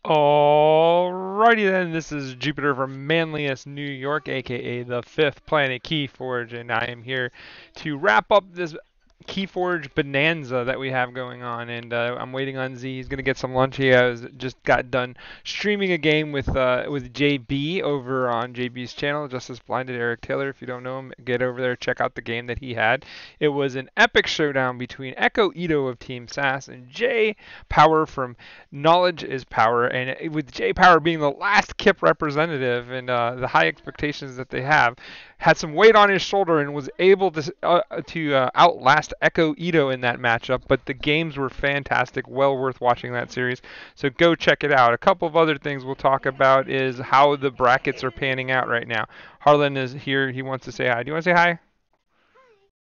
Alrighty then, this is Jupiter from Manlius, New York, aka the Fifth Planet Keyforge, and I am here to wrap up this Keyforge bonanza that we have going on. And I'm waiting on Z. He's gonna get some lunch. Just got done streaming a game with JB over on JB's channel, Justice Blinded Eric Taylor. If you don't know him, get over there, check out the game that he had. It was an epic showdown between Echo Ito of Team SAS and Jay Power from Knowledge is Power, and with Jay Power being the last KIP representative and the high expectations that they have, had some weight on his shoulder and was able to outlast Echo Ito in that matchup. But the games were fantastic, well worth watching that series. So go check it out. A couple of other things we'll talk about is how the brackets are panning out right now. Harlan is here. He wants to say hi. Do you want to say hi?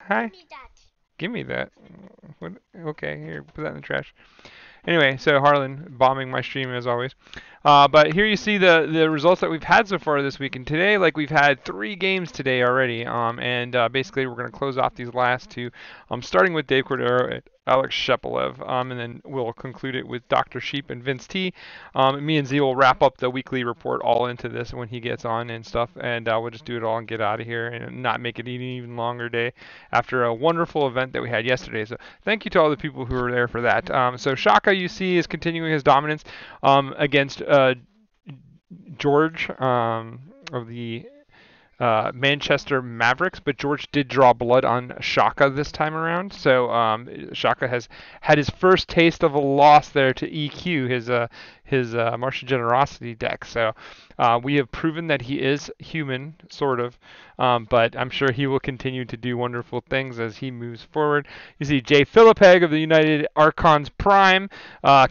Hi. Give me that. What? Okay, here, put that in the trash. Anyway, so Harlan bombing my stream as always. But here you see the results that we've had so far this week. And today, like we've had 3 games today already. And basically we're going to close off these last 2. Starting with DaveCordeiro and AlexShepelev. And then we'll conclude it with Dr. Sheep and Vince T. Me and Z will wrap up the weekly report all into this when he gets on and stuff. And we'll just do it all and get out of here and not make it an even longer day after a wonderful event that we had yesterday. So thank you to all the people who were there for that. So Shaka, you see, is continuing his dominance against George of the Manchester Mavericks, but George did draw blood on Shaka this time around. So Shaka has had his first taste of a loss there to EQ, his Martian Generosity deck. So we have proven that he is human, sort of, but I'm sure he will continue to do wonderful things as he moves forward. You see Jay Philippeg of the United Archons Prime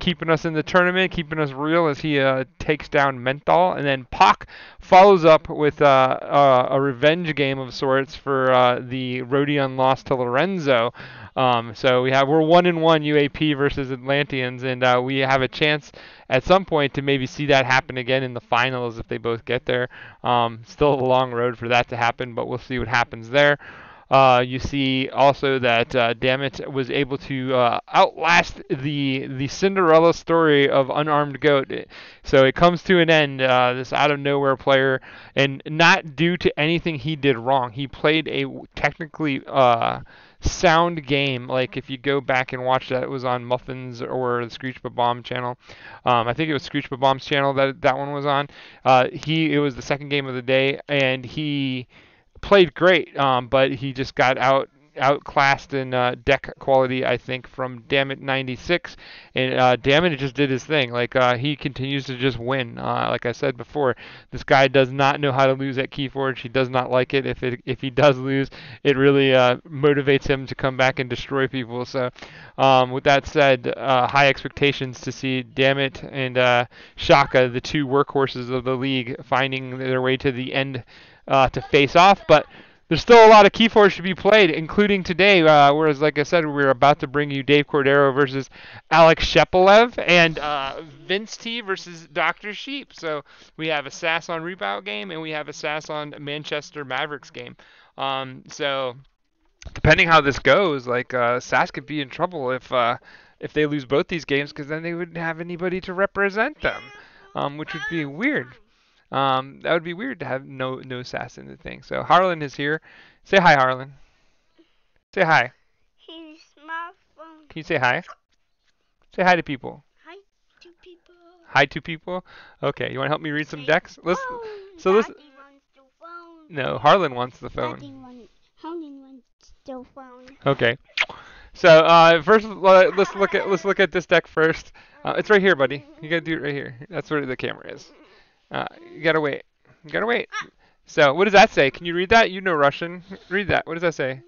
keeping us in the tournament, keeping us real as he takes down Menthol. And then Pac follows up with a revenge game of sorts for the Rodion loss to Lorenzo. So we're 1-1 UAP versus Atlanteans, and we have a chance at some point to maybe see that happen again in the finals if they both get there. Still a long road for that to happen, but we'll see what happens there. You see also that Dammit was able to outlast the Cinderella story of Unarmed Goat. So it comes to an end, this out of nowhere player, and not due to anything he did wrong. He played a technically sound game. Like if you go back and watch that, it was on Muffins or the Screech Bomb channel. I think it was Screech Bomb's channel that one was on. It was the second game of the day, and he played great, but he just got outclassed in deck quality, I think, from Dammit 96, and Dammit just did his thing. Like he continues to just win. Like I said before, this guy does not know how to lose at Keyforge. He does not like it. If he does lose, it really motivates him to come back and destroy people. So, with that said, high expectations to see Dammit and Shaka, the 2 workhorses of the league, finding their way to the end to face off, but there's still a lot of Keyforge to be played, including today, whereas, like I said, we're about to bring you DaveCordeiro versus AlexShepelev and Vince T versus Dr. Sheep. So we have a SAS on Rebound game, and we have a SAS on Manchester Mavericks game. So depending how this goes, like SAS could be in trouble if they lose both these games, because then they wouldn't have anybody to represent them, which would be weird. That would be weird to have no sass in the thing. So Harlan is here. Say hi, Harlan. Say hi. Here's my phone. Can you say hi? Say hi to people. Hi to people. Hi to people. Okay, you want to help me read some decks? Phone. So listen. Daddy wants the phone. No, Harlan wants the phone. Harlan wants the phone. Okay. So first, let's look at this deck first. It's right here, buddy. You gotta do it right here. That's where the camera is. You gotta wait. You gotta wait. So, what does that say? Can you read that? You know Russian. Read that. What does that say?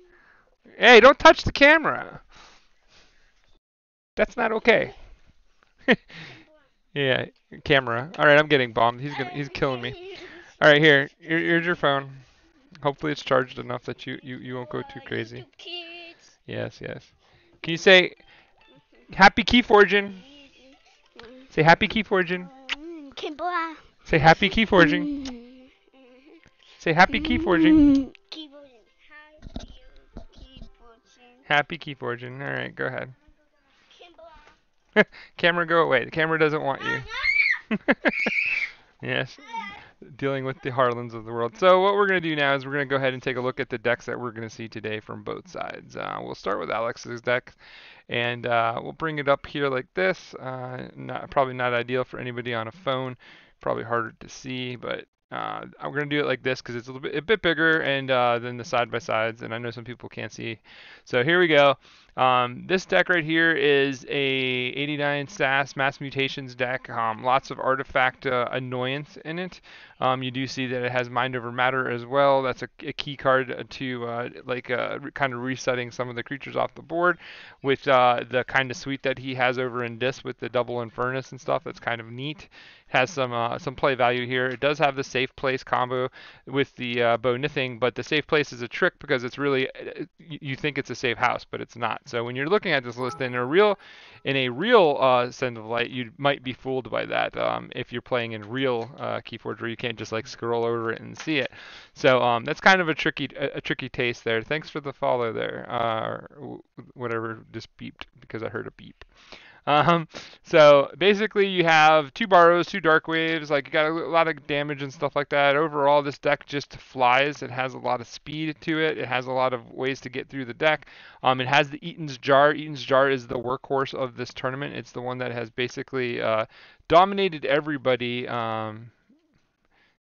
Hey, don't touch the camera. That's not okay. Yeah, camera. All right, I'm getting bombed. He's killing me. All right, here's your phone. Hopefully it's charged enough that you won't go too crazy. Yes. Can you say happy keyforging? Say happy keyforging. Say happy keyforging. Say happy keyforging. Happy keyforging. All right, go ahead. Camera, go away. The camera doesn't want you. Yes, dealing with the Harlans of the world. So what we're going to do now is we're going to go ahead and take a look at the decks that we're going to see today from both sides. We'll start with Alex's deck, and we'll bring it up here like this. Probably not ideal for anybody on a phone. Probably harder to see, but I'm going to do it like this because it's a bit bigger and than the side by sides, and I know some people can't see. So here we go. This deck right here is a 89 SAS Mass Mutations deck. Lots of artifact annoyance in it. You do see that it has Mind Over Matter as well. That's a key card to kind of resetting some of the creatures off the board with the kind of suite that he has over in Dis with the double Infernus and stuff. That's kind of neat. Has some play value here. It does have the safe place combo with the Bo Nithing, but the safe place is a trick because it's really you think it's a safe house, but it's not. So when you're looking at this list in a real Send of Light, you might be fooled by that if you're playing in real Keyforge where you can't just like scroll over it and see it. So that's kind of a tricky taste there. Thanks for the follow there. Whatever just beeped because I heard a beep. Um, so basically you have two Borrows, two Dark Waves, like you got a lot of damage and stuff like that. Overall, this deck just flies. It has a lot of speed to it. It has a lot of ways to get through the deck. It has the Eaton's Jar. Eaton's Jar is the workhorse of this tournament. It's the one that has basically dominated everybody.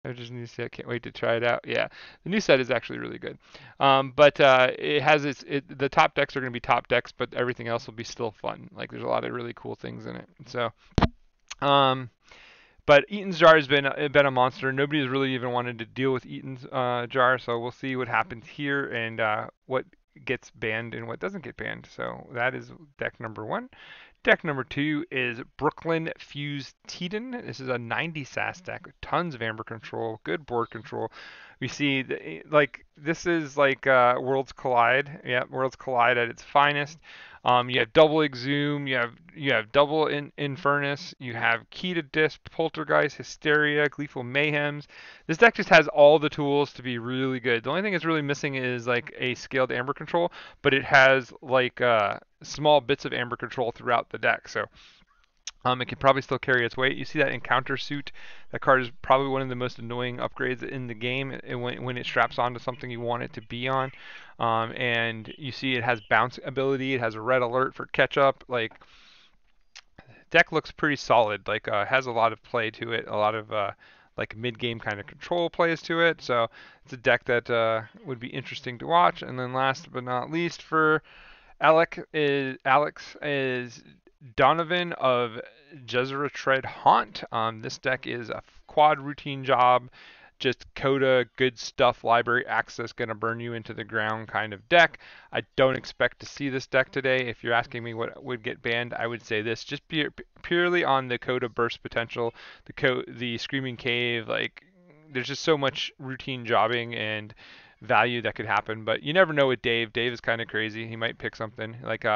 I just need to say I can't wait to try it out. Yeah, the new set is actually really good. But it has the top decks are going to be top decks, but everything else will be still fun. Like there's a lot of really cool things in it. So, um, but Eaton's Jar has been a monster. Nobody's really even wanted to deal with Eaton's Jar, so we'll see what happens here and what gets banned and what doesn't get banned. So that is deck number one. Deck number two is Brooklyn Fuse Teton. This is a 90 SAS deck with tons of amber control, good board control. We see like this is like Worlds Collide. Yeah, Worlds Collide at its finest. You have double Exhume, you have double Infernus, you have Key to Disc, Poltergeist, Hysteria, Gleeful Mayhems. This deck just has all the tools to be really good. The only thing it's really missing is like a scaled amber control, but it has like small bits of amber control throughout the deck. So it can probably still carry its weight. You see that Encounter Suit. That card is probably one of the most annoying upgrades in the game when it straps onto something you want it to be on. And you see it has bounce ability. It has a red alert for catch up. Like deck looks pretty solid. Like has a lot of play to it. A lot of like mid-game kind of control plays to it. So it's a deck that would be interesting to watch. And then last but not least for Alex is Donovan of Jezra Tread Haunt. This deck is a quad routine job, just Coda, good stuff, library access, gonna burn you into the ground kind of deck. I don't expect to see this deck today. If you're asking me what would get banned, I would say this, just purely on the Coda burst potential, the Screaming Cave, like there's just so much routine jobbing and value that could happen, but you never know with Dave. Dave is kind of crazy. He might pick something. Like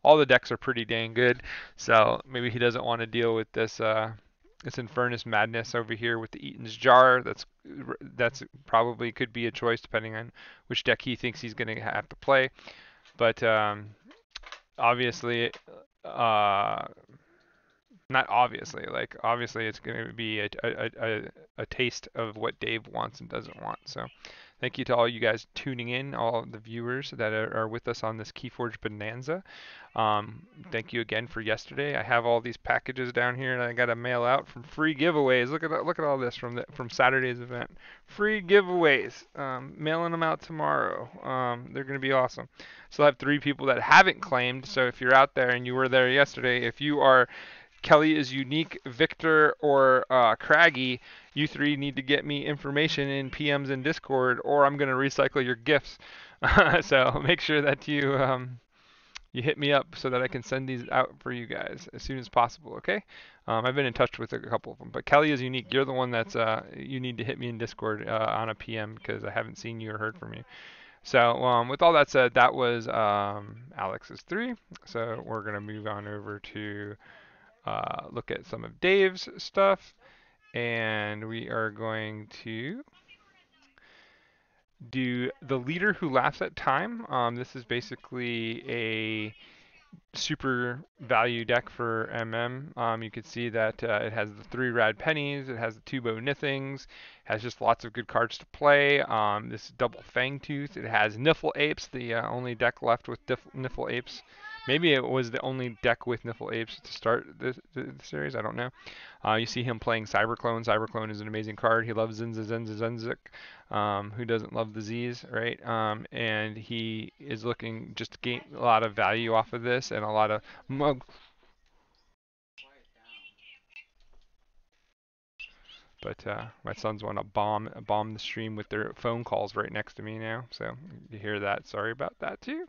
all the decks are pretty dang good, so maybe he doesn't want to deal with this Infernus madness over here with the Eaton's Jar. That's probably could be a choice depending on which deck he thinks he's going to have to play. But obviously, not obviously, like obviously it's going to be a taste of what Dave wants and doesn't want. So thank you to all you guys tuning in, all the viewers that are with us on this Keyforge Bonanza. Thank you again for yesterday. I have all these packages down here, and I got to mail out from free giveaways. Look at all this from Saturday's event. Free giveaways. Mailing them out tomorrow. They're going to be awesome. Still have 3 people that haven't claimed. So if you're out there and you were there yesterday, if you are Kelly is Unique, Victor, or Craggy, you 3 need to get me information in PMs in Discord, or I'm going to recycle your gifts. So make sure that you hit me up so that I can send these out for you guys as soon as possible, okay? I've been in touch with a couple of them, but Kelly is Unique. You're the one that's you need to hit me in Discord on a PM because I haven't seen you or heard from you. So with all that said, that was Alex's 3. So we're going to move on over to look at some of Dave's stuff, and we are going to do the leader who laughs at time. This is basically super value deck for MM. You can see that it has the 3 rad pennies, it has the 2 bow nithings, has just lots of good cards to play. This double fangtooth, it has Niffle Apes, the only deck left with Niffle Apes. Maybe it was the only deck with Niffle Apes to start the series. I don't know. You see him playing Cyberclone. Cyberclone is an amazing card. He loves Zinza Zenza Zenzik. Who doesn't love the Z's, right? And he is looking just to gain a lot of value off of this and a lot of mug. But my sons want to bomb the stream with their phone calls right next to me now. So you hear that. Sorry about that too.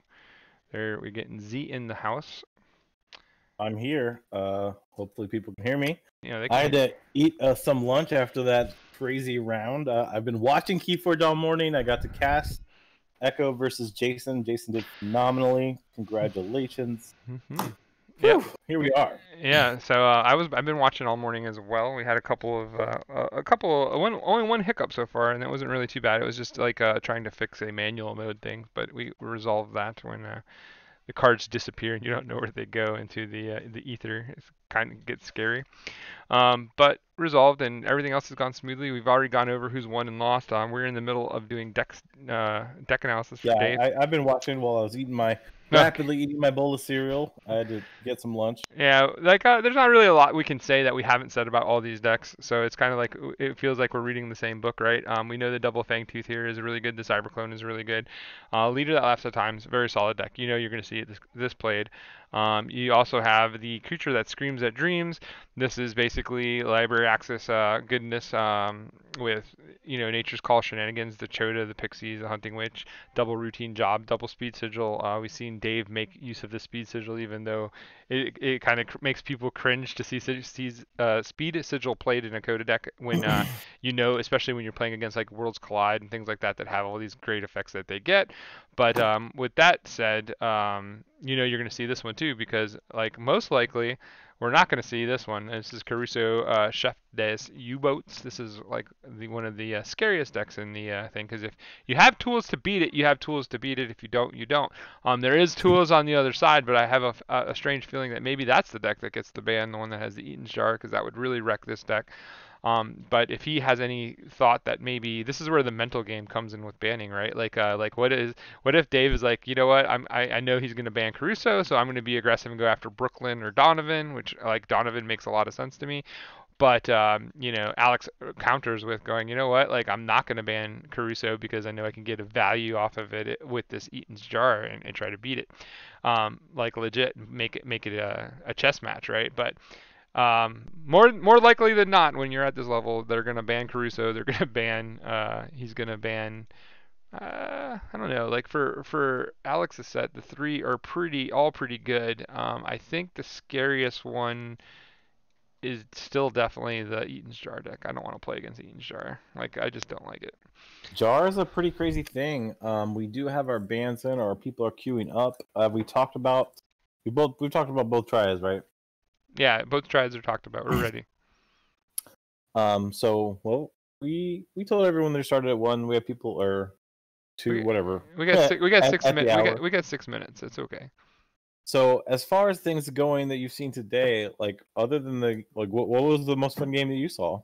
There we're getting Z in the house. I'm here. Hopefully people can hear me. Yeah, they I can. had to eat some lunch after that crazy round. I've been watching Keyforge all morning. I got to cast Echo versus Jason. Jason did phenomenally. Congratulations. Mm-hmm. Whew, here we are. Yeah, so I've been watching all morning as well. We had only one hiccup so far, and it wasn't really too bad. It was just like trying to fix a manual mode thing, but we resolved that when the cards disappear and you don't know where they go into the ether. It kind of gets scary. But resolved and everything else has gone smoothly. We've already gone over who's won and lost. We're in the middle of doing deck analysis for Dave. I've been watching while I was rapidly eating my bowl of cereal. I had to get some lunch. Yeah, like there's not really a lot we can say that we haven't said about all these decks, so it's kind of like it feels like we're reading the same book, right? We know the Double Fang Tooth here is really good. The Cyberclone is really good. Leader That Laughs at Times, very solid deck. You know you're going to see it this played. You also have the Creature That Screams at Dreams. This is basically library access goodness with Nature's Call shenanigans, the Chota, the Pixies, the Hunting Witch, double routine job, double speed sigil. We've seen Dave make use of the speed sigil, even though it kind of makes people cringe to see speed sigil played in a Coda deck when especially when you're playing against like Worlds Collide and things like that that have all these great effects that they get. But with that said, you're going to see this one too because like most likely we're not going to see this one. This is Caruso Chef des U-Boats. This is like one of the scariest decks in the thing because if you have tools to beat it, you have tools to beat it. If you don't, you don't. There is tools on the other side, but I have a strange feeling that maybe that's the deck that gets the ban, the one that has the Eaton's Jar, because that would really wreck this deck. But if he has any thought that maybe this is where the mental game comes in with banning, right? Like what if Dave is like, you know what, I know he's going to ban Caruso, so I'm going to be aggressive and go after Brooklyn or Donovan, which like Donovan makes a lot of sense to me. But Alex counters with going, you know what, like I'm not going to ban Caruso because I know I can get a value off of it with this Eaton's Jar and try to beat it, like legit make it a chess match, right? But more likely than not, when you're at this level, they're gonna ban Caruso. They're gonna ban. He's gonna ban. I don't know. Like for Alex's set, the 3 are all pretty good. I think the scariest one is still definitely the Eaton's Jar deck. I don't want to play against Eaton's Jar. Like I just don't like it. Jar is a pretty crazy thing. We do have our bans in, or people are queuing up. We've talked about both triads, right? Yeah, both triads are talked about. We're ready. So we told everyone they started at 1. We have people or 2, whatever. We got 6 minutes. We got 6 minutes. It's okay. So as far as things going that you've seen today, like other than what was the most fun game that you saw?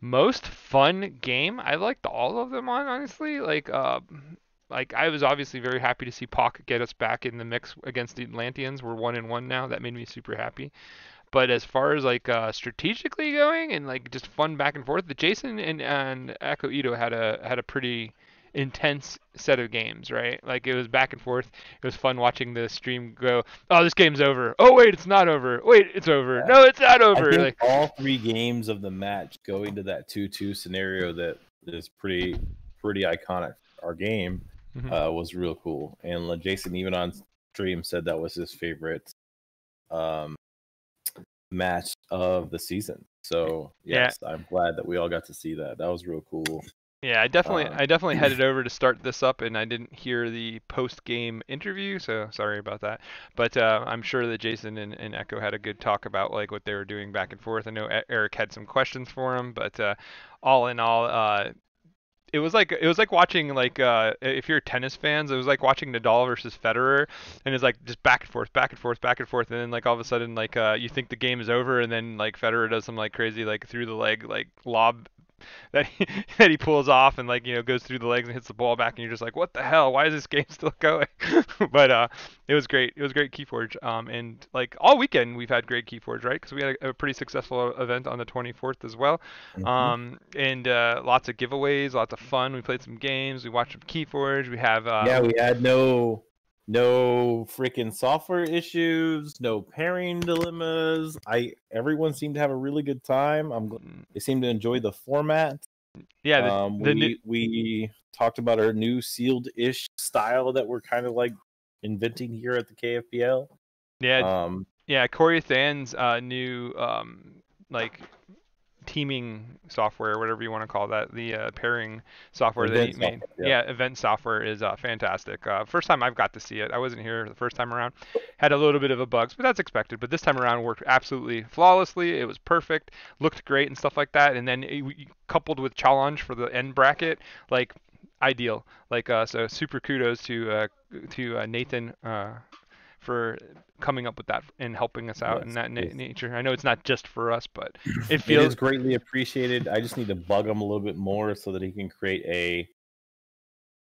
Most fun game? I liked all of them honestly. Like I was obviously very happy to see Pock get us back in the mix against the Atlanteans. We're 1-1 now. That made me super happy. But as far as like strategically going and like just fun back and forth, the Jason and Echo Ito had a pretty intense set of games, right? Like it was back and forth. It was fun watching the stream go, oh, this game's over. Oh, wait, it's not over. Wait, it's over. No, it's not over. I think like all 3 games of the match go into that 2-2 scenario that is pretty iconic. Our game was real cool, and Jason even on stream said that was his favorite match of the season. So yes, yeah. I'm glad that we all got to see that. That was real cool. Yeah, I definitely headed over to start this up, and I didn't hear the post-game interview, so sorry about that. But I'm sure that Jason and Echo had a good talk about like what they were doing back and forth. I know Eric had some questions for him, but all in all, it was like watching like if you're tennis fans, it was like watching Nadal versus Federer, and it's like just back and forth, back and forth, back and forth, and then like all of a sudden like you think the game is over, and then like Federer does some like crazy like through the leg like lob that he, that he pulls off and like goes through the legs and hits the ball back, and you're just like, what the hell? Why is this game still going? But it was great. It was great Keyforge. And like all weekend we've had great Keyforge, right? Because we had a pretty successful event on the 24th as well. Mhm. And lots of giveaways, lots of fun. We played some games. We watched some Keyforge. We have Yeah, we had no freaking software issues, no pairing dilemmas. Everyone seemed to have a really good time. They seemed to enjoy the format. yeah We talked about our new sealed-ish style that we're kind of like inventing here at the KFPL. yeah Corey Than's new like teaming software, whatever you want to call that, the pairing software that he made. Yeah, event software is fantastic. First time I've got to see it. I wasn't here the first time around. Had a little bit of a bugs, but that's expected. But this time around worked absolutely flawlessly. It was perfect, looked great and stuff like that. And then coupled with challenge for the end bracket, like ideal. Like so super kudos to Nathan for coming up with that and helping us out in that nature. I know it's not just for us, but it is greatly appreciated. I just need to bug him a little bit more so that he can create a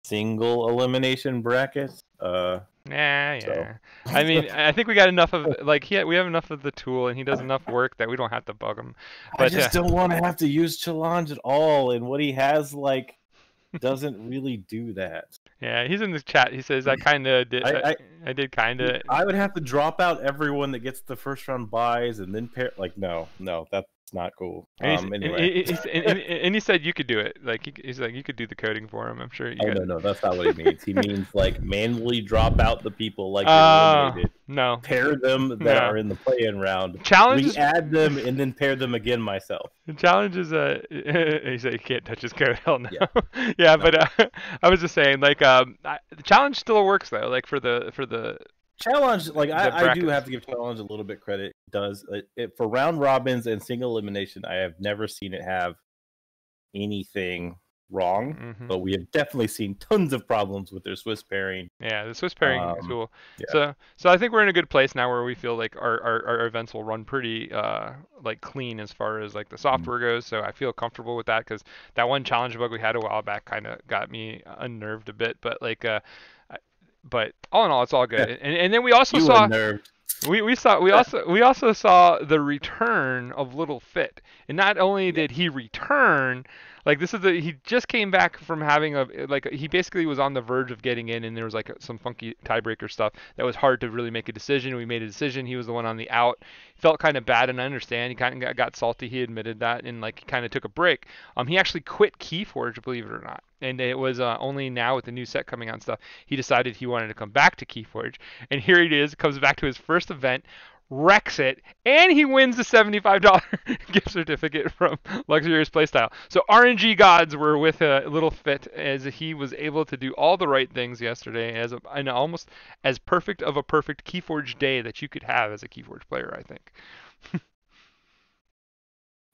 single elimination bracket. Yeah. So. I mean, I think we got enough of like we have enough of the tool, and he does enough work that we don't have to bug him. But I just don't want to have to use challenge at all, and what he has like doesn't really do that. Yeah, he's in the chat. He says I kind of did. I did kind of. I would have to drop out everyone that gets the first round buys and then pair. Like no, that's not cool. Anyway, and he said you could do it. Like he's like you could do the coding for him. I'm sure. No, that's not what he means. He means like manually drop out the people like you're eliminated. No. Pair them that are in the play-in round. Challenge. Add them and then pair them again myself. The challenge is he said you can't touch his code. Hell no. Yeah, no. But I was just saying like the challenge still works though. Like for the challenge, like I do have to give challenge a little bit credit. It does for round robins and single elimination? I have never seen it have anything wrong, but we have definitely seen tons of problems with their Swiss pairing. Yeah, the Swiss pairing is cool. Yeah. So I think we're in a good place now where we feel like our events will run pretty like clean as far as like the software goes. So I feel comfortable with that because that one challenge bug we had a while back kind of got me unnerved a bit. But like, but all in all, it's all good. And then we also saw. Unnerved. We also saw the return of Little Fit, and not only did he return, like he just came back from having he basically was on the verge of getting in, and there was like some funky tiebreaker stuff that was hard to really make a decision. We made a decision. He was the one on the out. Felt kind of bad, and I understand. He kind of got salty. He admitted that, and like kind of took a break. He actually quit Keyforge, believe it or not. And it was only now with the new set coming out and stuff, he decided he wanted to come back to Keyforge. And here he is, comes back to his first event, wrecks it, and he wins the $75 gift certificate from Luxurious Playstyle. So RNG gods were with Little Fit as he was able to do all the right things yesterday and almost as perfect of a perfect Keyforge day that you could have as a Keyforge player, I think.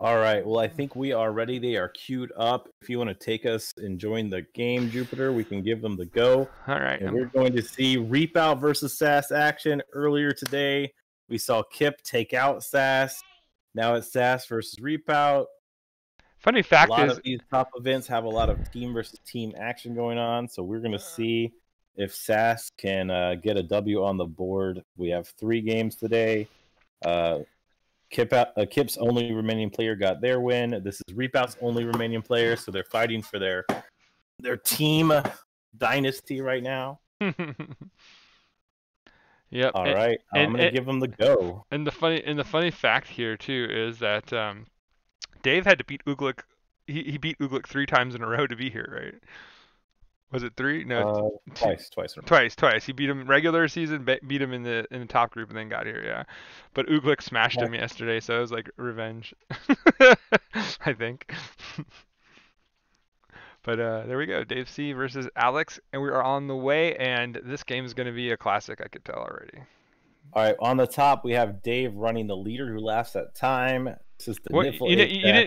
All right. Well, I think we are ready. They are queued up. If you want to take us and join the game, Jupiter, we can give them the go. All right. And we're going to see Reap Out versus SAS action. Earlier today, we saw Kip take out SAS. Now it's SAS versus Reap Out. Funny fact is, a lot of these top events have a lot of team versus team action going on. So we're going to see if SAS can get a W on the board. We have 3 games today. Kip's only remaining player got their win. This is Reap Out's only remaining player, so they're fighting for their team dynasty right now. Yep. All right, I'm gonna give them the go. And the funny fact here too is that Dave had to beat Uglik. He beat Uglik 3 times in a row to be here, right? Was it 3? No, twice. Twice. He beat him regular season, beat him in the top group, and then got here. Yeah, but Uglik smashed him yesterday, so it was like revenge. I think. But there we go, Dave C versus Alex, and we are on the way. And this game is going to be a classic, I could tell already. All right, on the top we have Dave running the leader who laughs at time. This is the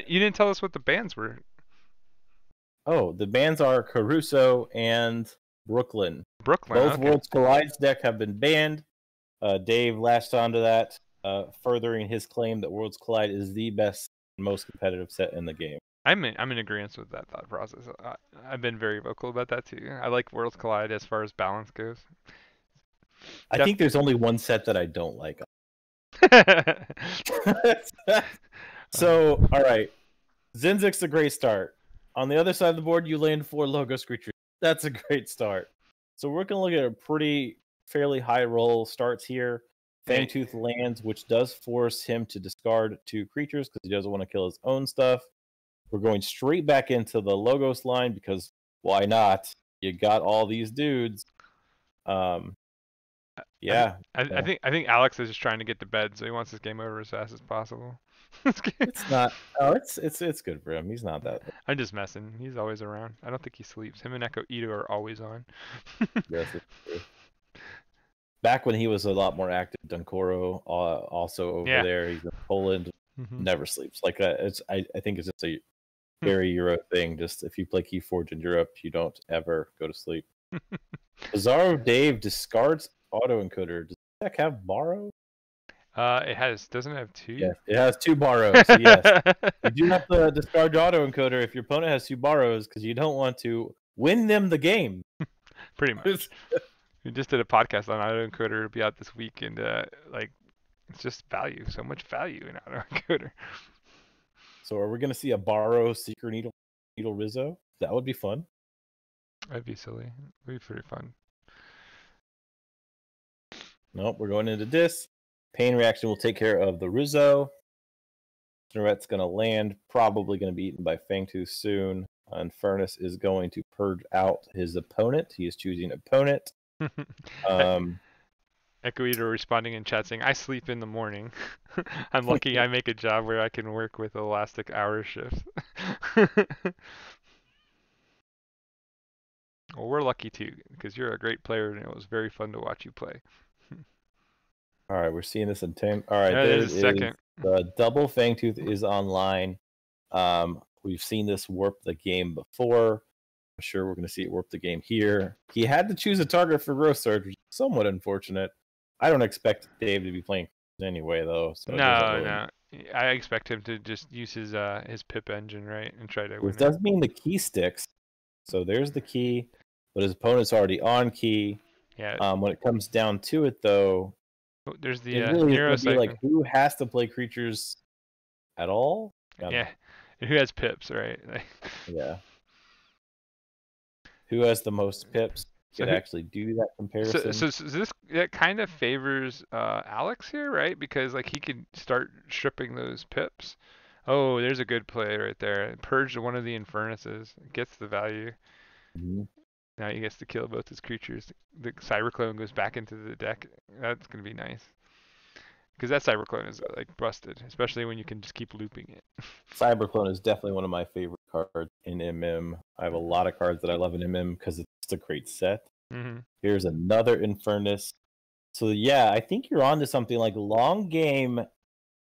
you didn't tell us what the bands were. Oh, the bans are Caruso and Brooklyn. Brooklyn. Both Okay. Worlds Collide's deck have been banned. Dave latched onto that, furthering his claim that Worlds Collide is the best, most competitive set in the game. I'm in agreement with that thought process. I've been very vocal about that too. I like Worlds Collide as far as balance goes. I think there's only one set that I don't like. So, all right. Zinzik's a great start. On the other side of the board, you land 4 Logos creatures. That's a great start. So we're going to look at a pretty fairly high roll starts here. Fangtooth lands, which does force him to discard 2 creatures because he doesn't want to kill his own stuff. We're going straight back into the Logos line because why not? You got all these dudes. Yeah. I think Alex is just trying to get to bed, so he wants this game over as fast as possible. It's not. Oh, it's good for him. He's not that. I'm just messing. He's always around. I don't think he sleeps. Him and Echo Ito are always on. Yes, it's true. Back when he was a lot more active, Dunkoro also over there. He's in Poland. Never sleeps. Like I think it's just a very Euro thing. Just if you play Keyforge in Europe, you don't ever go to sleep. Bizarro Dave discards autoencoder. Does the deck have borrow? It doesn't it have 2? Yes, it has 2 borrows. So yes, you do have to discard your autoencoder if your opponent has 2 borrows because you don't want to win them the game. Pretty much. We just did a podcast on autoencoder. It'll be out this week, and it's just value. So much value in autoencoder. So are we going to see a borrow Seeker Needle Rizzo? That would be fun. That'd be silly. It'd be pretty fun. Nope, we're going into this. Pain Reaction will take care of the Rizzo. Snorette's going to land, probably going to be eaten by Fangtooth soon. And Furnace is going to purge out his opponent. He is choosing opponent. Echo Eater responding in chat saying, I sleep in the morning. I'm lucky I make a job where I can work with elastic hour shifts. Well, we're lucky too, because you're a great player and it was very fun to watch you play. All right, we're seeing this in 10. All right, there's a second. The double Fangtooth is online. We've seen this warp the game before. I'm sure we're going to see it warp the game here. He had to choose a target for Growth Surge, which is somewhat unfortunate. I don't expect Dave to be playing anyway, though. So no. I expect him to just use his pip engine, right, and try to win. This does mean the key sticks. So there's the key, but his opponent's already on key. Yeah. When it comes down to it, though, there's the Nero be like, who has to play creatures at all? Yeah. Who has pips, right? Yeah. Who has the most pips? Could actually do that comparison. So that kind of favors Alex here, right? Because like he could start stripping those pips. Oh, there's a good play right there. Purge one of the Infernuses, gets the value. Mm-hmm. Now he gets to kill both his creatures. The Cyberclone goes back into the deck. That's gonna be nice. Because that Cyberclone is like busted, especially when you can just keep looping it. Cyberclone is definitely one of my favorite cards in MM. I have a lot of cards that I love in MM because it's a great set. Mm-hmm. Here's another Infernus. So yeah, I think you're on to something. Like long game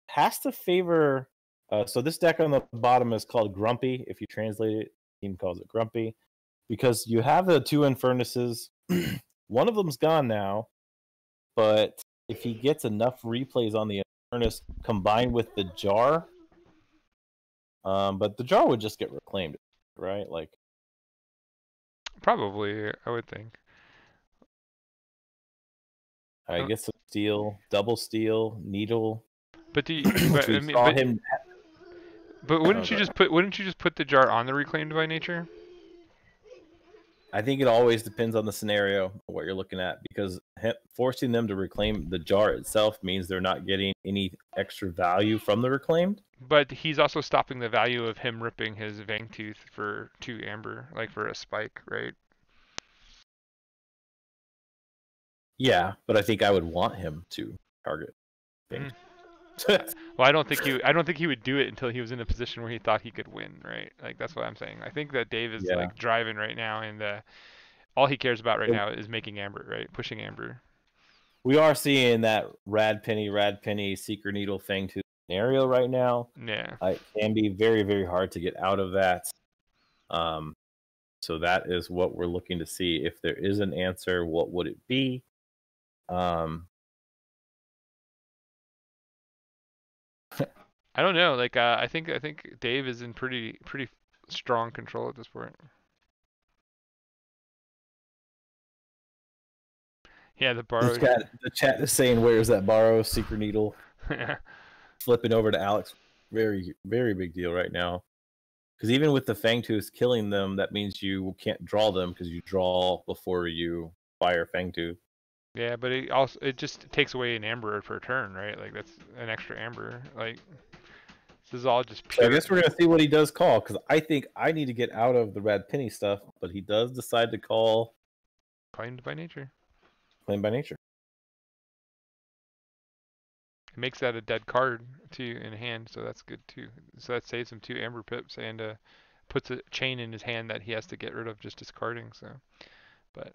has to favor. So this deck on the bottom is called Grumpy. If you translate it, the team calls it Grumpy because you have the 2 Infernuses. One of them's gone now, but if he gets enough replays on the Infernus combined with the jar, but the jar would just get reclaimed, right? Like probably, I would think. I guess steel, double steel, needle. But do you, but wouldn't you just put the jar on the reclaimed by nature? I think it always depends on the scenario, what you're looking at, because forcing them to reclaim the jar itself means they're not getting any extra value from the reclaimed. But he's also stopping the value of him ripping his Fangtooth for 2 amber, like for a spike, right? Yeah, but I think I would want him to target. Well, I don't think he would do it until he was in a position where he thought he could win, right? Like that's what I'm saying. I think that Dave is like driving right now, and all he cares about right now is making amber, right? Pushing amber. We are seeing that Rad Penny, Seeker Needle Fangtooth scenario right now. Yeah. It can be very, very hard to get out of that. So that is what we're looking to see. If there is an answer, what would it be? I don't know. Like I think Dave is in pretty strong control at this point. Yeah, the borrowed. The chat is saying, "Where's that borrow secret needle?" Flipping over to Alex, very very big deal right now. Because even with the Fangtooth killing them, that means you can't draw them because you draw before you fire Fangtooth. Yeah, but it just takes away an amber per turn, right? Like that's an extra amber. Like this is all just pure. So I guess we're gonna see what he does call, because I think I need to get out of the red penny stuff, but he does decide to call Claimed by nature. Claim by Nature. It makes that a dead card too in hand, so that's good too. So that saves him 2 amber pips and puts a chain in his hand that he has to get rid of just discarding. So, but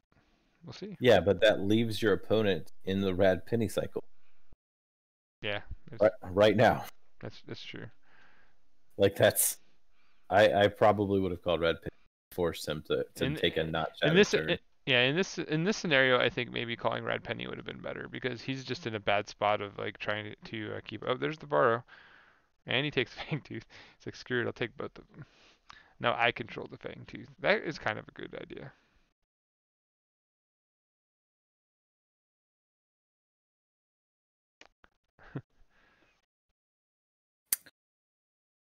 we'll see. Yeah, but that leaves your opponent in the red penny cycle. Yeah, right now. That's true. Like that's, I probably would have called red penny, forced him to take a not shadow turn. In this scenario, I think maybe calling red penny would have been better because he's just in a bad spot of like trying to keep. Oh, there's the borrow, and he takes Fangtooth. It's like screw it, I'll take both of them. Now I control the Fangtooth. That is kind of a good idea.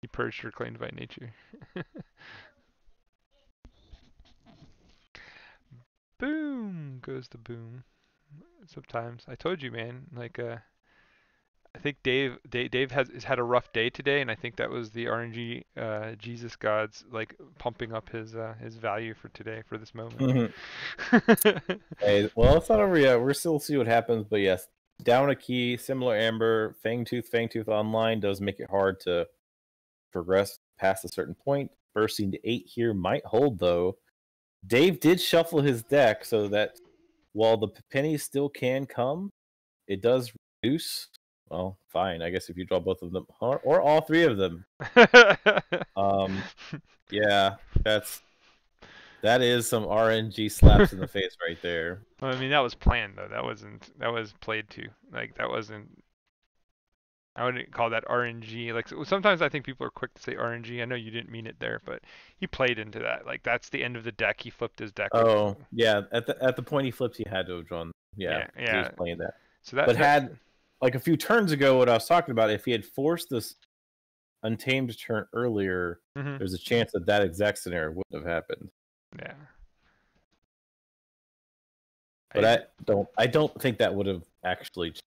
He purged or claimed by nature. Boom goes the boom. Sometimes I told you, man. Like I think Dave has had a rough day today, and I think that was the RNG Jesus gods like pumping up his value for today for this moment. Hey, well, it's not over yet. We're still see what happens, but yes, down a key, similar amber, Fangtooth online does make it hard to progress past a certain point. Bursting to 8 here might hold though. Dave did shuffle his deck so that while the pennies still can come, it does reduce. Well, fine. I guess if you draw both of them or all 3 of them. Yeah, that is some RNG slaps in the face right there. Well, I mean, that was planned though. That was played to. Like that wasn't. I wouldn't call that RNG. Like sometimes I think people are quick to say RNG. I know you didn't mean it there, but he played into that. Like that's the end of the deck. He flipped his deck. Oh, yeah. At the point he flipped, he had to have drawn. Yeah. He was playing that. So that. But had like a few turns ago, what I was talking about, if he had forced this Untamed turn earlier, there's a chance that exact scenario wouldn't have happened. Yeah. But I don't think that would have actually changed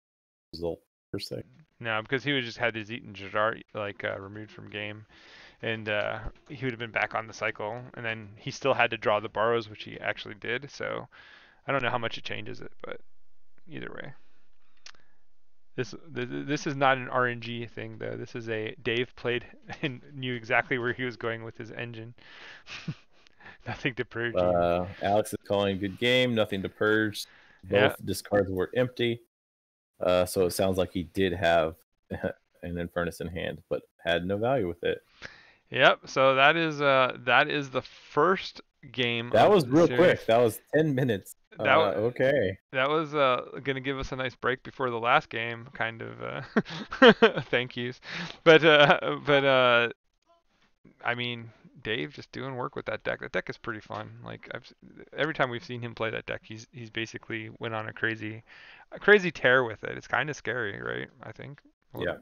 the result per se. No, because he would just had his Eaton Jar like removed from game, and he would have been back on the cycle, and then he still had to draw the borrows, which he actually did. So I don't know how much it changes it, but either way. This is not an RNG thing though. This is a Dave played and knew exactly where he was going with his engine. Nothing to purge. Alex is calling good game. Nothing to purge. Both discards were empty. So it sounds like he did have an Infernus in hand, but had no value with it. Yep. So that is the first game. That was real quick. That was 10 minutes. Okay. That was going to give us a nice break before the last game, kind of. Thank yous, but I mean, Dave just doing work with that deck. That deck is pretty fun. Like every time we've seen him play that deck, he's basically went on a crazy tear with it. It's kind of scary, right? I think. Yeah.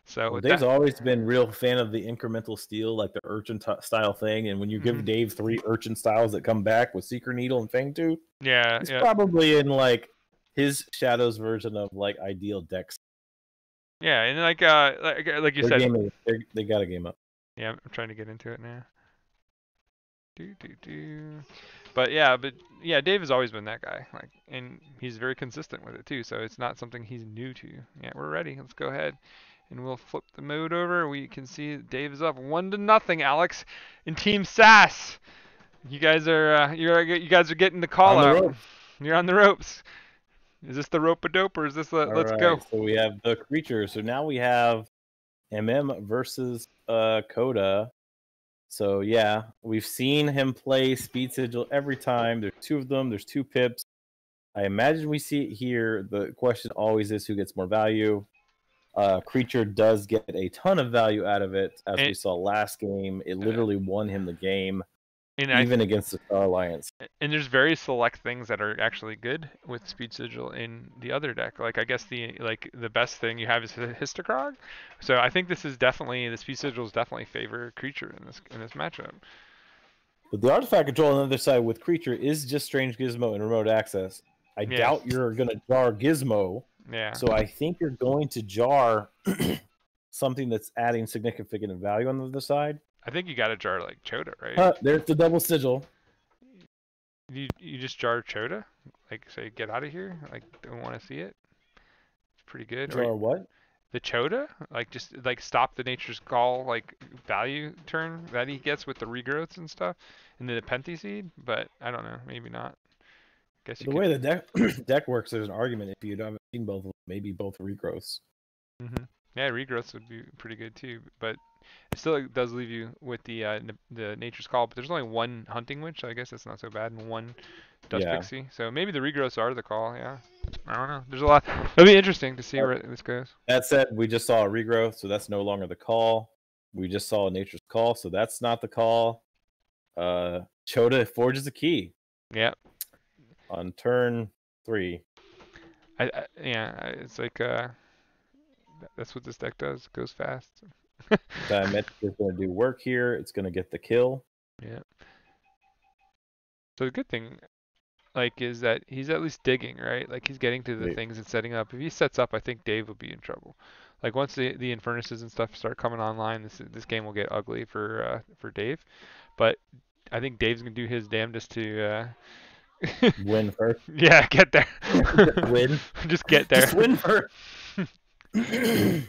So Dave's always been real fan of the incremental steal, like the Urchin style thing. And when you give Dave 3 Urchin styles that come back with Secret Needle and Fangtooth, he's probably in like his Shadows version of like ideal decks. Yeah, and like you said, they got a game up. Yeah, I'm trying to get into it now. But yeah, Dave has always been that guy. Like, and he's very consistent with it too. So it's not something he's new to. Yeah, we're ready. Let's go ahead, and we'll flip the mode over. We can see Dave is up 1-0, Alex, in Team Sass. You guys are you guys are getting the call out. You're on the ropes. Is this the rope-a-dope or is this let's go? So we have the creature. So now we have MM versus Coda. So yeah, we've seen him play Speed Sigil every time. There's 2 of them. There's 2 pips. I imagine we see it here. The question always is who gets more value. Creature does get a ton of value out of it, as we saw last game. It literally won him the game, even against the Star Alliance. And there's very select things that are actually good with Speed Sigil in the other deck. Like I guess the best thing you have is Histocrog. So I think this is definitely the Speed Sigils definitely favor creature in this matchup. But the artifact control on the other side with creature is just Strange Gizmo and remote access. I doubt you're going to jar Gizmo. Yeah. So I think you're going to jar something that's adding significant value on the other side. I think you got to jar like Chota, right? There's the double sigil. You just jar Chota? Like say get out of here? Like don't want to see it? It's pretty good. Jar what? The Chota? Like just like stop the Nature's Call like value turn that he gets with the regrowths and stuff. And then the Penthe Seed, but I don't know, maybe not. Guess the way the deck works, there's an argument if you haven't seen both, maybe both regrowths. Yeah, regrowths would be pretty good too, but it still does leave you with the Nature's Call. But there's only 1 Hunting Witch, so I guess that's not so bad, and 1 Dust Pixie. So maybe the regrowths are the call. Yeah, I don't know. There's a lot. It'll be interesting to see where this goes. That said, we just saw a regrowth, so that's no longer the call. We just saw a Nature's Call, so that's not the call. Chota forges a key. Yeah. On turn 3. It's like that's what this deck does. It goes fast. Diametric is going to do work here. It's going to get the kill. Yeah. So the good thing, like, is that he's at least digging, right? Like he's getting to the things and setting up. If he sets up, I think Dave will be in trouble. Like once the Infernuses and stuff start coming online, this game will get ugly for Dave. But I think Dave's gonna do his damnedest to win first. Yeah, get there. Win. Just get there. Just win first. You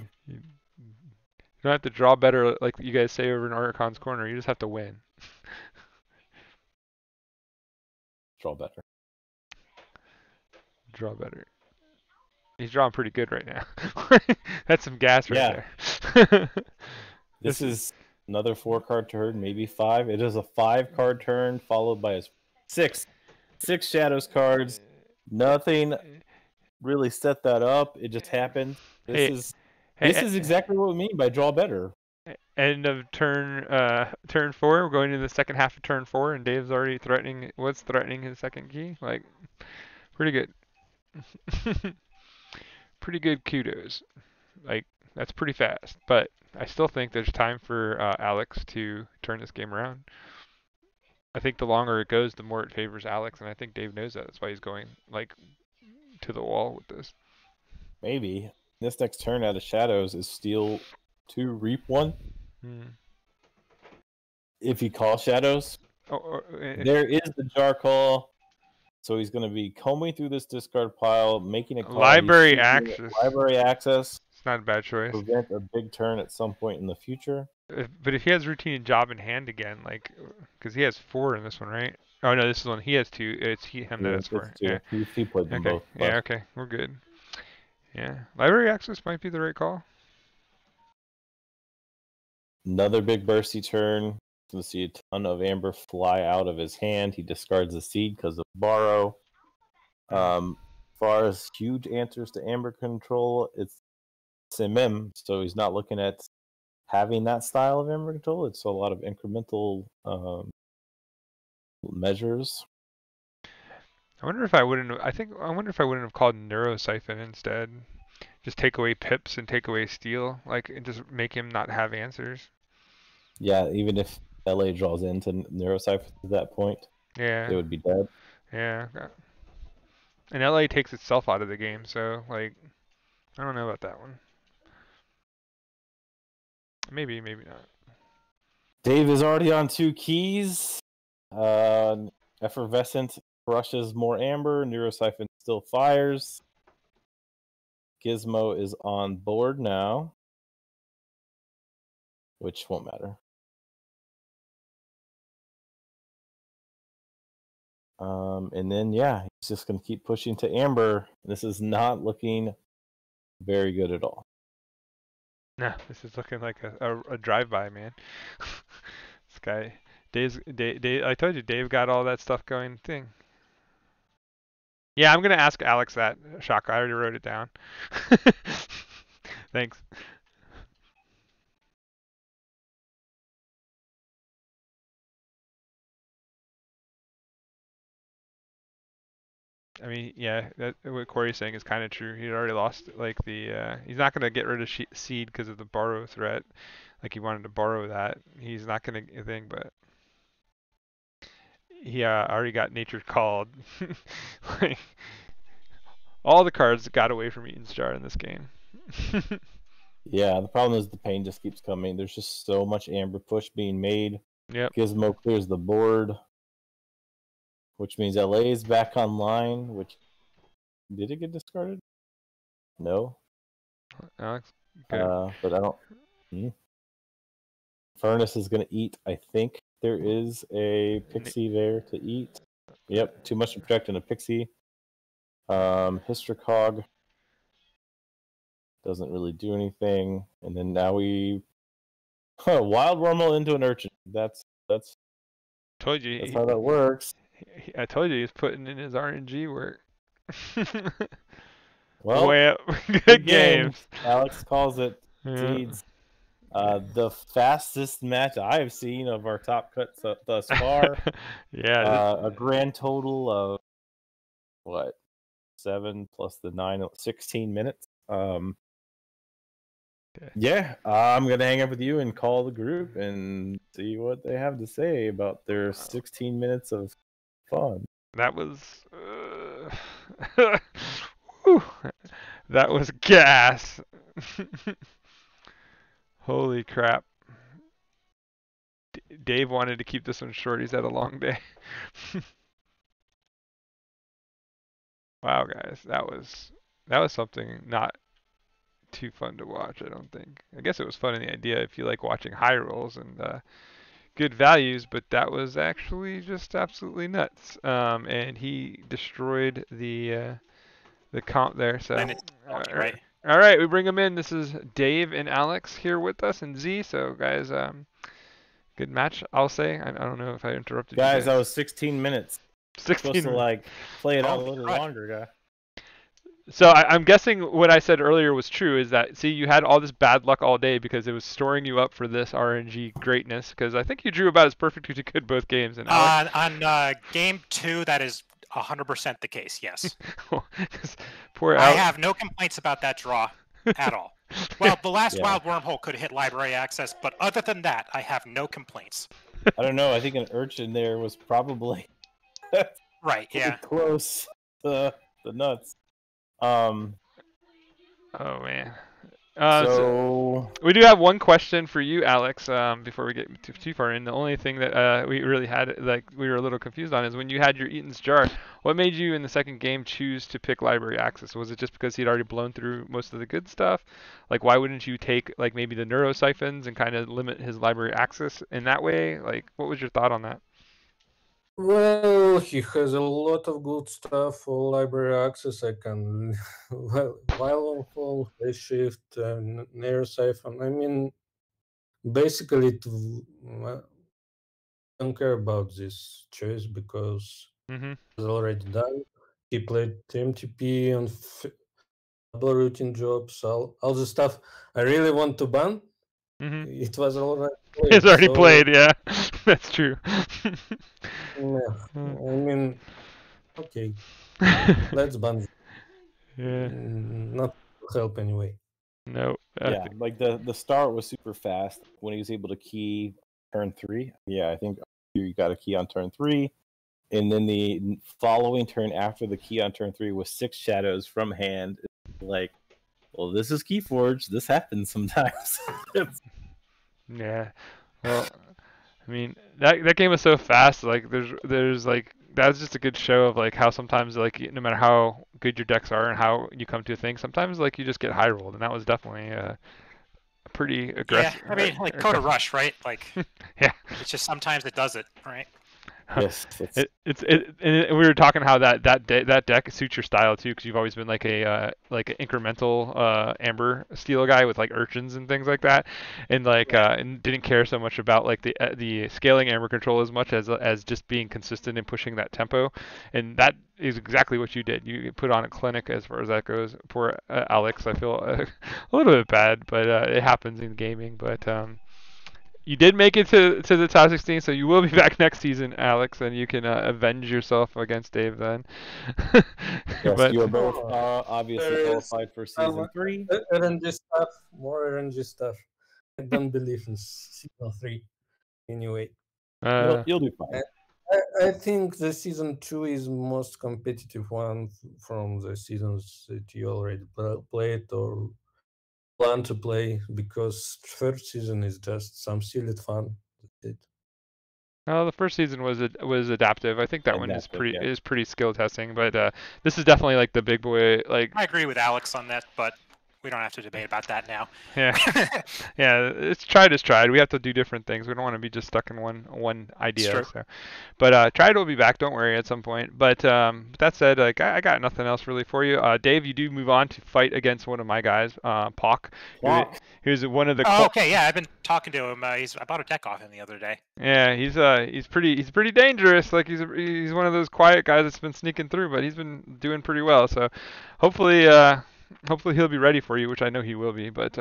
don't have to draw better, like you guys say over in Archon's Corner. You just have to win. Draw better. Draw better. He's drawing pretty good right now. That's some gas right there. This is another 4-card turn, maybe 5. It is a 5-card turn followed by a 6 Shadows cards. Nothing really set that up. It just happened. This is exactly what we mean by draw better. End of turn 4. We're going into the second half of turn 4, and Dave's already threatening his second key. Like, pretty good. Pretty good kudos. Like, that's pretty fast. But I still think there's time for Alex to turn this game around. I think the longer it goes, the more it favors Alex, and I think Dave knows that. That's why he's going like to the wall with this. Maybe this next turn out of Shadows is steal 2, reap 1. If he calls Shadows, there is the jar call. So he's going to be combing through this discard pile, making a call. Library access. Library access. It's not a bad choice. Prevent a big turn at some point in the future. But if he has routine and job in hand again, like, because he has 4 in this one, right? Oh no, this is one he has 2. It's him that has 4. Yeah, he played them both. Yeah, okay, we're good. Yeah, library access might be the right call. Another big bursty turn. You'll see a ton of amber fly out of his hand. He discards the seed because of borrow. Far as huge answers to amber control, it's SMM, so he's not looking at having that style of amber control. It's a lot of incremental measures. I wonder if I wouldn't have called Neurosiphon instead. Just take away pips and take away steal, like, and just make him not have answers. Yeah, even if LA draws into Neurosiphon at that point, yeah, it would be dead. Yeah, and LA takes itself out of the game, so like, I don't know about that one. Maybe not. Dave is already on 2 keys. Effervescent crushes more amber. Neurosiphon still fires. Gizmo is on board now, which won't matter. And then, yeah, he's just going to keep pushing to amber. This is not looking very good at all. No, this is looking like a drive-by, man. guy, Dave. I told you, Dave got all that stuff going. Thing. Yeah, I'm gonna ask Alex that. Shaka, I already wrote it down. Thanks. I mean, yeah, what Corey's saying is kind of true. He'd already lost like he's not gonna get rid of seed because of the borrow threat. Like he wanted to borrow that. He's not gonna think, but he already got nature called. Like all the cards got away from Eaton's Jar in this game. Yeah, the problem is the pain just keeps coming. There's just so much amber push being made. Yep. Gizmo clears the board, which means LA is back online. Which did it get discarded? No. Alex, good. But I don't. Furnace is going to eat. I think there is a pixie there to eat. Yep, too much to protect in a pixie. Hystricog doesn't really do anything, and then now we wild wormhole into an urchin. That's Told you. That's how that works. I told you he's putting in his RNG work. Well, way up. Good games. Alex calls it Yeah. Seeds. The fastest match I've seen of our top cuts thus far. Yeah. A grand total of what? 7 plus the 9, 16 minutes. Yeah, I'm gonna hang up with you and call the group and see what they have to say about their 16 minutes of fun. That was whew, that was gas. Holy crap. Dave wanted to keep this one short. He's had a long day. Wow, guys, that was something not too fun to watch, I don't think. I guess it was fun in the idea if you like watching high rolls and good values, but that was actually just absolutely nuts. And he destroyed the comp there. So right. All right, we bring him in. This is Dave and Alex here with us, and Z. So guys, good match, I'll say. I don't know if I interrupted you guys. That was 16 minutes. 16 minutes. Supposed to play it out a little longer, guy. So I'm guessing what I said earlier was true, is that, see, you had all this bad luck all day because it was storing you up for this RNG greatness, because I think you drew about as perfect as you could both games. And on game 2, that is 100% the case, yes. Poor I have no complaints about that draw at all. Well, the last wild wormhole could hit library access, but other than that, I have no complaints. I don't know. I think an urchin there was probably right, yeah. close to the nuts. Oh man. So we do have one question for you, Alex, before we get too far in. The only thing that we really had, like, we were a little confused on is when you had your Eaton's Jar, what made you in the second game choose to pick library access? Was it just because he'd already blown through most of the good stuff? Like, why wouldn't you take, like, maybe the neurosiphons and kind of limit his library access in that way? Like, what was your thought on that? Well, he has a lot of good stuff for library access. I can, while phase shift, neurosiphon. I mean, basically, I don't care about this choice because it's already done. He played MTP on double routine jobs, all the stuff I really want to ban. It was already played. It's already played, yeah. That's true. Yeah, I mean, okay, let's ban. Yeah. Not help anyway. No. Yeah, like the start was super fast when he was able to key turn 3. Yeah, I think you got a key on turn 3, and then the following turn after the key on turn 3 was 6 shadows from hand. Like, well, this is Keyforge. This happens sometimes. Yeah. Well, I mean, that game was so fast. Like, there's like, that was just a good show of like how sometimes, like, no matter how good your decks are and how you come to a thing, sometimes like you just get high rolled, and that was definitely a pretty aggressive. Yeah, I mean, like Coda Rush, right? Like, yeah. It's just sometimes it does it, right? Yes, and we were talking how that deck suits your style too, because you've always been like an incremental amber steel guy with like urchins and things like that, and and didn't care so much about like the scaling amber control as much as just being consistent and pushing that tempo, and that is exactly what you did. You put on a clinic as far as that goes. Poor Alex, I feel a little bit bad, but it happens in gaming. But you did make it to the top 16, so you will be back next season, Alex, and you can avenge yourself against Dave then. Yes, but, you are both obviously qualified for season 3. RNG stuff, more RNG stuff. I don't believe in season 3 anyway. You'll do fine. I think the season 2 is most competitive one from the seasons that you already played or plan to play, because third season is just some silly fun. That's it. The first season was adaptive. I think that one is Adaptive, pretty skill testing, but this is definitely like the big boy. Like I agree with Alex on that, but we don't have to debate about that now. yeah, yeah. It's tried is tried. We have to do different things. We don't want to be just stuck in one idea. So, but Tried will be back. Don't worry at some point. But that said, like I got nothing else really for you. Dave, you do move on to fight against one of my guys, Pock. Who's one of the. Oh, okay, yeah, I've been talking to him. I bought a deck off him the other day. Yeah, he's pretty dangerous. Like he's one of those quiet guys that's been sneaking through, but he's been doing pretty well. So hopefully he'll be ready for you, which I know he will be. But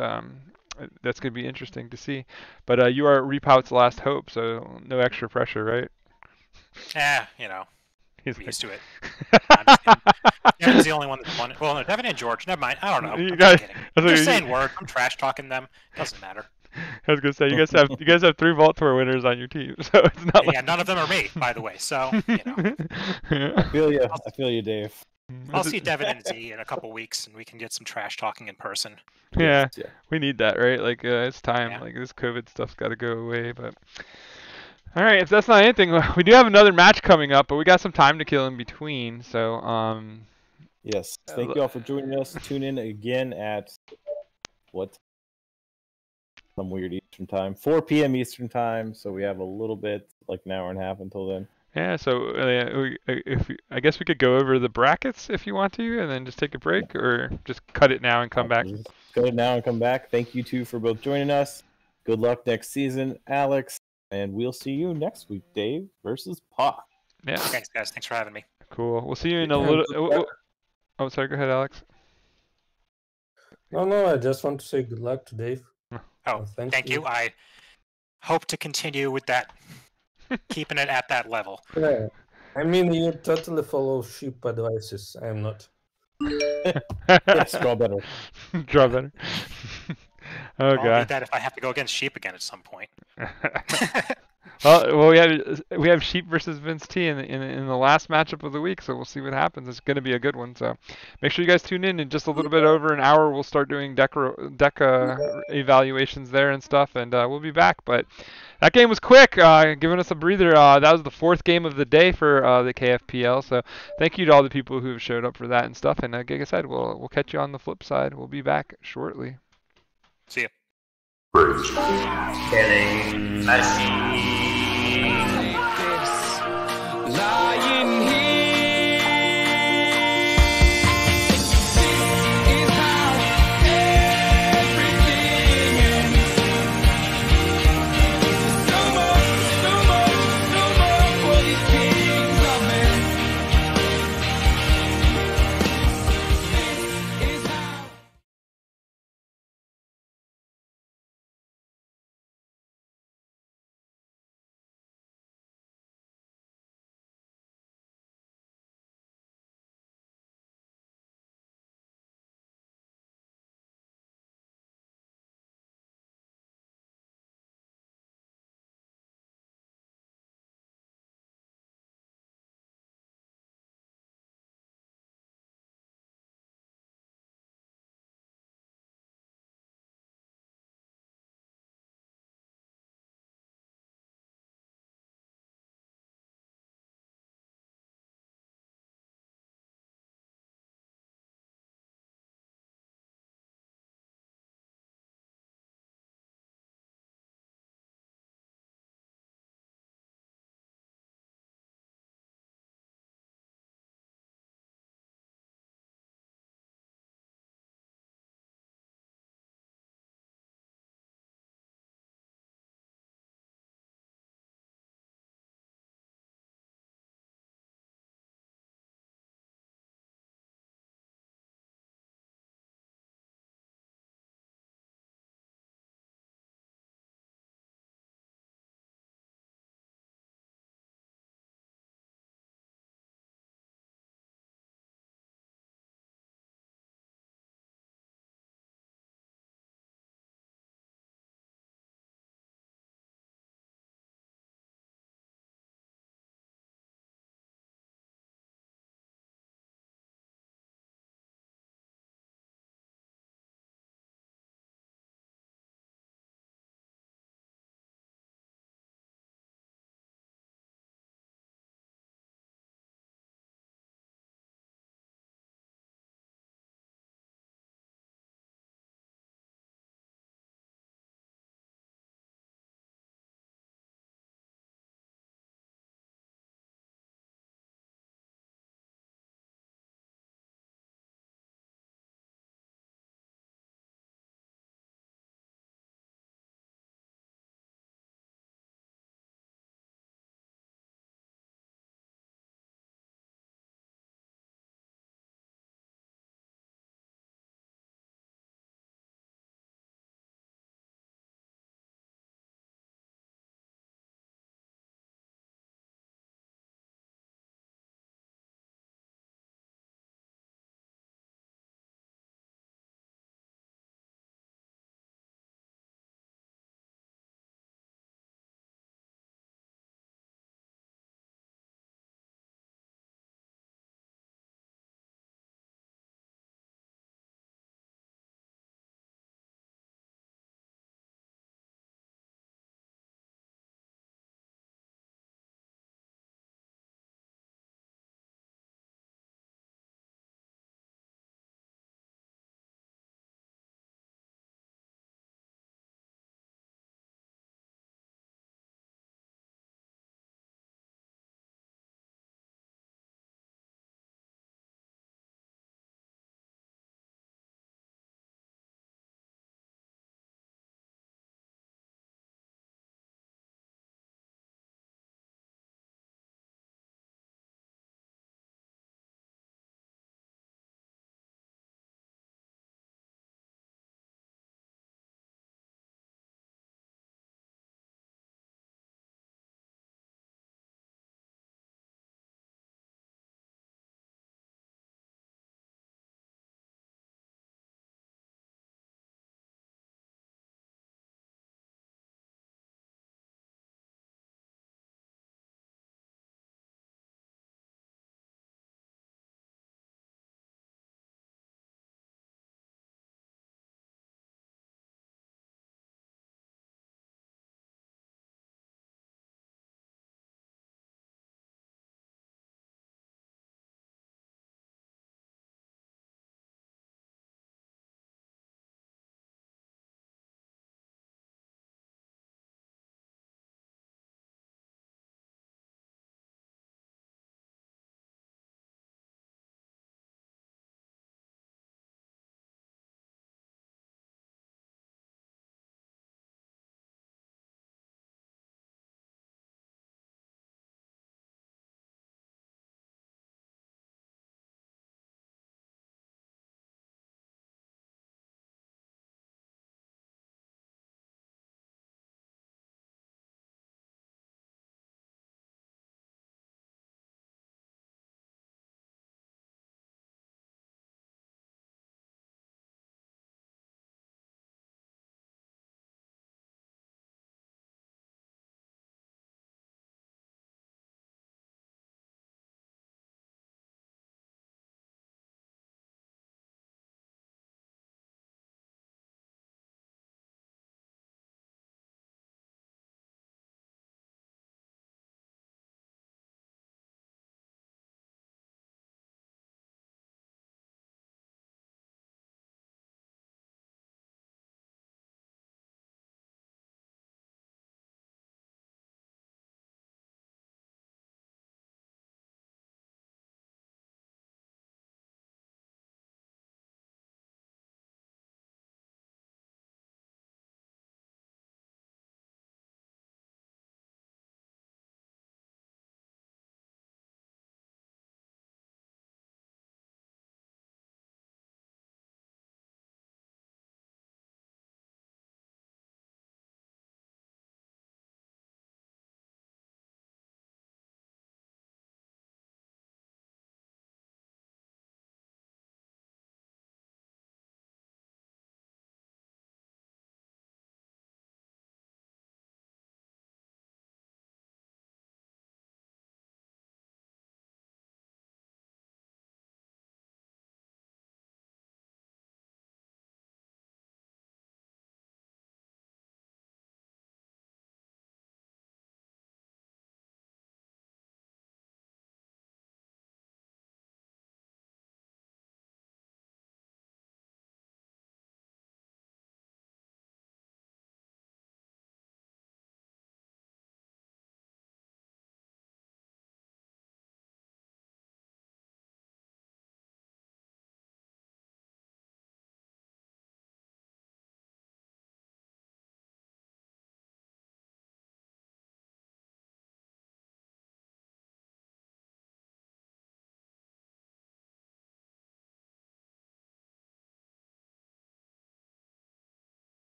that's gonna be interesting to see. But you are Repout's last hope, so no extra pressure, right? He's used to it. Devin's the only one that's won it. Well, no, Devin and George. Never mind. I don't know. I'm just kidding. I'm just saying words. I'm trash talking them. Doesn't matter. I was gonna say you guys have 3 Vault Tour winners on your team, so it's not. Yeah, none of them are me, by the way. So I feel you, Dave. I'll see Devin and Z in a couple weeks, and we can get some trash talking in person. Yeah, we need that, right? Like it's time. Yeah. Like this COVID stuff's got to go away. But all right, if that's not anything, we do have another match coming up, but we got some time to kill in between. So yes, thank you all for joining us. Tune in again at some weird Eastern time, 4 p.m. Eastern time. So we have a little bit, like an hour and a half until then. Yeah, so I guess we could go over the brackets if you want to, and then just take a break, or just cut it now and come back. Just cut it now and come back. Thank you two for both joining us. Good luck next season, Alex, and we'll see you next week, Dave versus Pac. Yeah. Thanks, guys. Thanks for having me. Cool. We'll see you in a little. Oh, sorry. Go ahead, Alex. No. I just want to say good luck to Dave. Oh, thank you. I hope to continue with that. Keeping it at that level. Yeah. I mean, you totally follow sheep advices. I am not. Yes, draw better. Draw better. Oh, God. I'll do that if I have to go against sheep again at some point. Well, we have Sheep versus Vince T in the last matchup of the week, so we'll see what happens. It's going to be a good one. So make sure you guys tune in just a little bit over an hour. We'll start doing deck evaluations there and stuff, and we'll be back. But that game was quick, giving us a breather. That was the 4th game of the day for the KFPL. So thank you to all the people who have showed up for that and stuff. And like I said, we'll catch you on the flip side. We'll be back shortly. See ya. Killing machine.